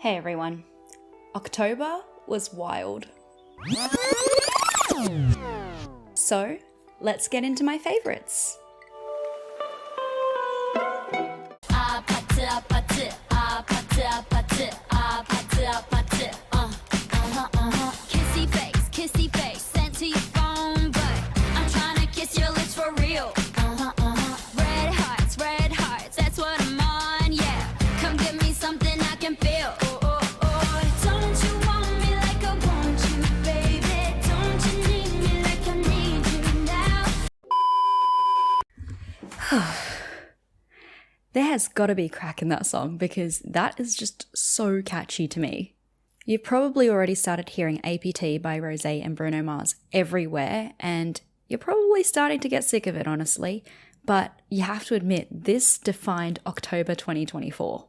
Hey everyone. October was wild. So, let's get into my favorites. Kissy face, sent to your phone, but I'm trying to kiss your lips for real. Red hearts, that's what I'm on, yeah. Come give me something I can feel. Don't you want me like I want you, baby? Don't you need me like I need you now? There has got to be crack in that song because that is just so catchy to me. You've probably already started hearing APT by Rosé and Bruno Mars everywhere, and you're probably starting to get sick of it, honestly. But you have to admit, this defined October 2024.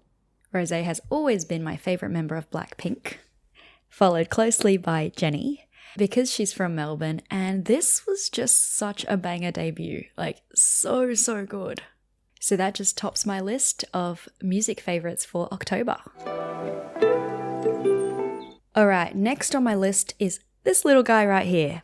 Rosé has always been my favourite member of Blackpink, followed closely by Jennie, because she's from Melbourne, and this was just such a banger debut. Like, so good. So that just tops my list of music favourites for October. Alright, next on my list is this little guy right here.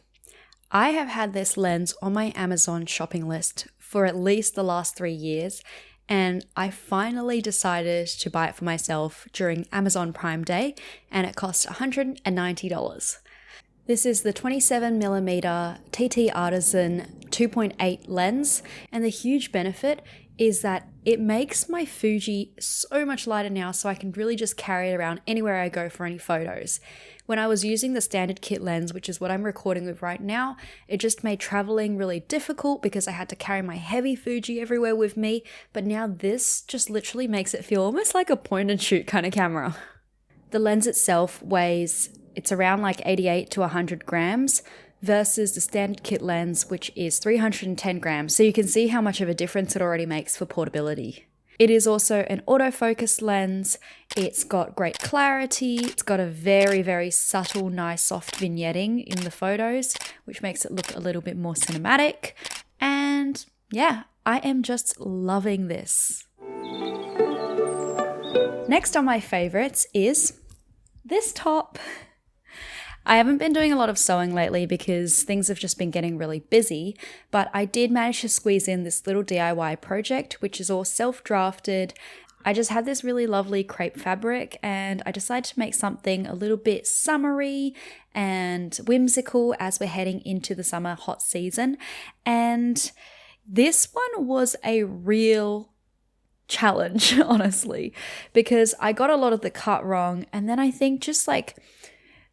I have had this lens on my Amazon shopping list for at least the last 3 years, and I finally decided to buy it for myself during Amazon Prime Day, and it cost $190. This is the 27mm TT Artisan 2.8 lens, and the huge benefit is that it makes my Fuji so much lighter now, so I can really just carry it around anywhere I go for any photos. When I was using the standard kit lens, which is what I'm recording with right now, it just made traveling really difficult because I had to carry my heavy Fuji everywhere with me, but now this just literally makes it feel almost like a point and shoot kind of camera. The lens itself it's around like 88 to 100 grams, versus the standard kit lens, which is 310 grams. So you can see how much of a difference it already makes for portability. It is also an autofocus lens. It's got great clarity. It's got a very subtle, nice, soft vignetting in the photos, which makes it look a little bit more cinematic. And yeah, I am just loving this. Next on my favorites is this top. I haven't been doing a lot of sewing lately because things have just been getting really busy, but I did manage to squeeze in this little DIY project, which is all self-drafted. I just had this really lovely crepe fabric and I decided to make something a little bit summery and whimsical as we're heading into the summer hot season. And this one was a real challenge, honestly, because I got a lot of the cut wrong, and then I think just like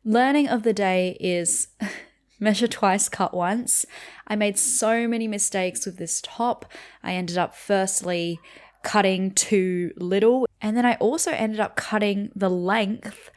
learning of the day is measure twice, cut once. I made so many mistakes with this top. I ended up firstly cutting too little, and then I also ended up cutting the length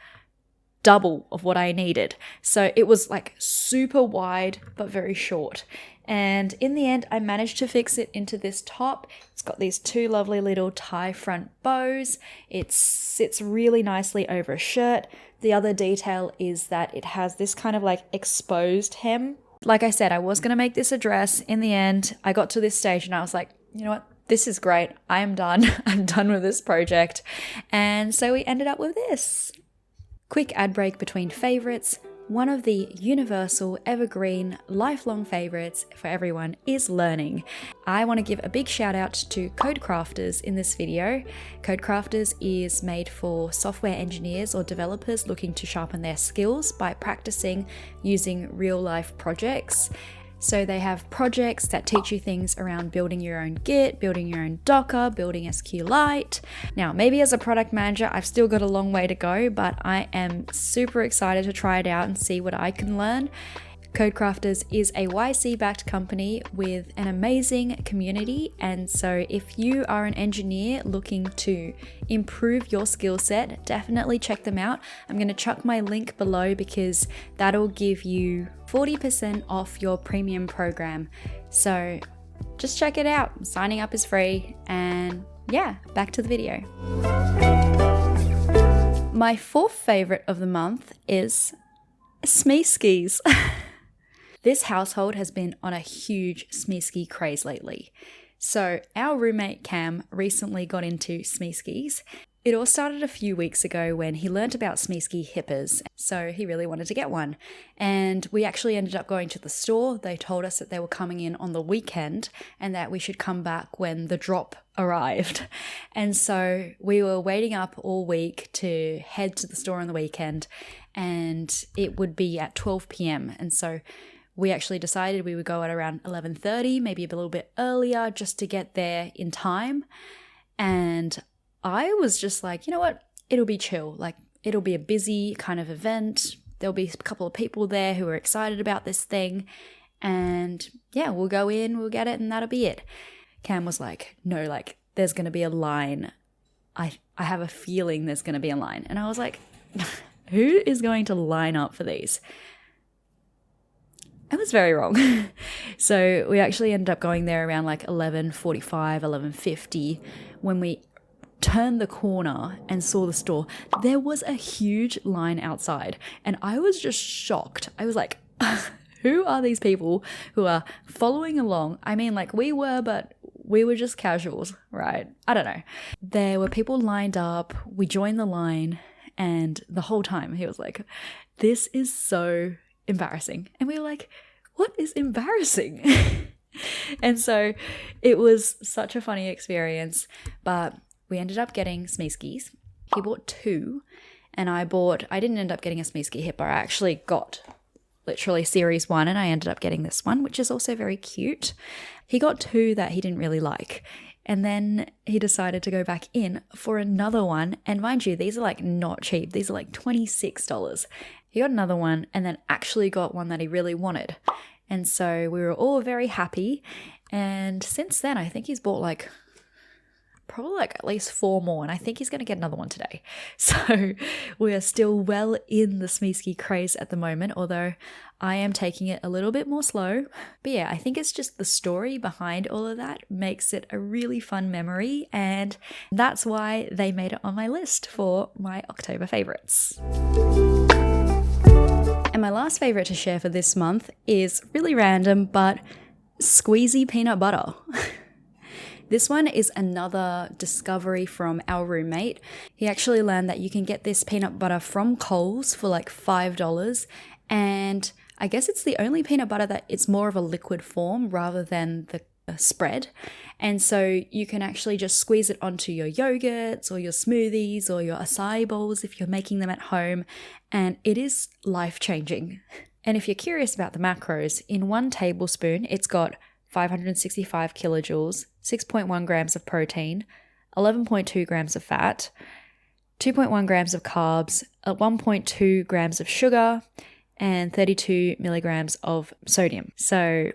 double of what I needed. So it was like super wide but very short. And in the end, I managed to fix it into this top. It's got these two lovely little tie front bows. It sits really nicely over a shirt. The other detail is that it has this kind of like exposed hem. Like I said, I was going to make this a dress. In the end, I got to this stage and I was like, you know what? This is great. I am done. I'm done with this project. And so we ended up with this. Quick ad break between favorites. One of the universal, evergreen, lifelong favorites for everyone is learning. I want to give a big shout out to Codecrafters in this video. Codecrafters is made for software engineers or developers looking to sharpen their skills by practicing using real life projects. So they have projects that teach you things around building your own Git, building your own Docker, building SQLite. Now, maybe as a product manager, I've still got a long way to go, but I am super excited to try it out and see what I can learn. Codecrafters is a YC-backed company with an amazing community, and so if you are an engineer looking to improve your skill set, definitely check them out. I'm going to chuck my link below because that'll give you 40% off your premium program. So just check it out. Signing up is free, and yeah, back to the video. My fourth favorite of the month is Smee skis. This household has been on a huge Smee ski craze lately. So our roommate Cam recently got into Smee skis, It all started a few weeks ago when he learnt about Smeeski hippers, so he really wanted to get one. And we actually ended up going to the store. They told us that they were coming in on the weekend and that we should come back when the drop arrived. And so we were waiting up all week to head to the store on the weekend, and it would be at 12 p.m. And so we actually decided we would go at around 11:30, maybe a little bit earlier, just to get there in time. And I was just like, you know what, it'll be chill. Like, it'll be a busy kind of event. There'll be a couple of people there who are excited about this thing. And yeah, we'll go in, we'll get it, and that'll be it. Cam was like, no, like, there's going to be a line. I have a feeling there's going to be a line. And I was like, who is going to line up for these? I was very wrong. So we actually ended up going there around like 11:45, 11:50 when we turned the corner and saw the store. There was a huge line outside and I was just shocked. I was like, who are these people who are following along? I mean, like, we were, but we were just casuals, right? I don't know. There were people lined up. We joined the line, and the whole time he was like, this is so embarrassing. And we were like, what is embarrassing? And so it was such a funny experience, but we ended up getting Smeeskis. He bought 2, and I didn't end up getting a Smeeski hipper. I actually got literally series 1, and I ended up getting this one, which is also very cute. He got 2 that he didn't really like, and then he decided to go back in for another one. And mind you, these are like not cheap. These are like $26. He got another one and then actually got one that he really wanted. And so we were all very happy. And since then, I think he's bought like probably like at least 4 more, and I think he's going to get another one today. So we are still well in the Smeeski craze at the moment, although I am taking it a little bit more slow. But yeah, I think it's just the story behind all of that makes it a really fun memory, and that's why they made it on my list for my October favorites. And my last favorite to share for this month is really random, but squeezy peanut butter. This one is another discovery from our roommate. He actually learned that you can get this peanut butter from Coles for like $5. And I guess it's the only peanut butter that it's more of a liquid form rather than the spread. And so you can actually just squeeze it onto your yogurts or your smoothies or your acai bowls if you're making them at home. And it is life-changing. And if you're curious about the macros, in 1 tablespoon, it's got 565 kilojoules, 6.1 grams of protein, 11.2 grams of fat, 2.1 grams of carbs, 1.2 grams of sugar, and 32 milligrams of sodium. So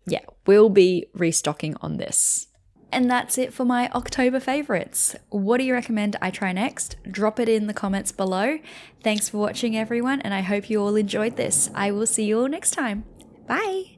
yeah, we'll be restocking on this. And that's it for my October favorites. What do you recommend I try next? Drop it in the comments below. Thanks for watching, everyone, and I hope you all enjoyed this. I will see you all next time. Bye!